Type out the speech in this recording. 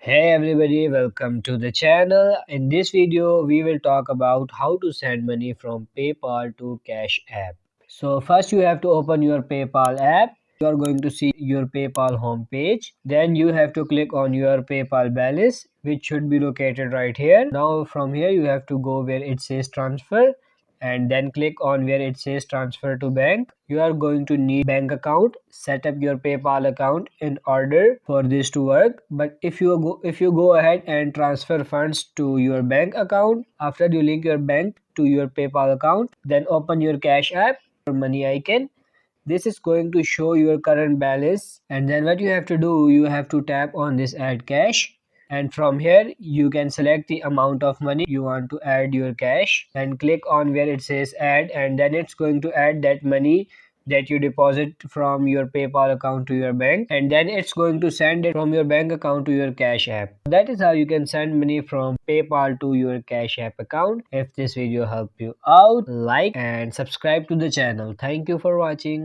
Hey everybody, welcome to the channel. In this video, we will talk about how to send money from PayPal to Cash App. So first you have to open your PayPal app. You are going to see your PayPal homepage. Then you have to click on your PayPal balance, which should be located right here. Now from here you have to go where it says transfer and then click on where it says transfer to bank. You are going to need bank account. Set up your PayPal account in order for this to work. But if you go ahead and transfer funds to your bank account, after you link your bank to your PayPal account, then open your Cash App or money icon. This is going to show your current balance, and then what you have to do, you have to tap on this add cash, and from here you can select the amount of money you want to add your cash and click on where it says add, and then it's going to add that money that you deposit from your PayPal account to your bank, and then it's going to send it from your bank account to your Cash App. That is how you can send money from PayPal to your Cash App account. If this video helped you out, like and subscribe to the channel. Thank you for watching.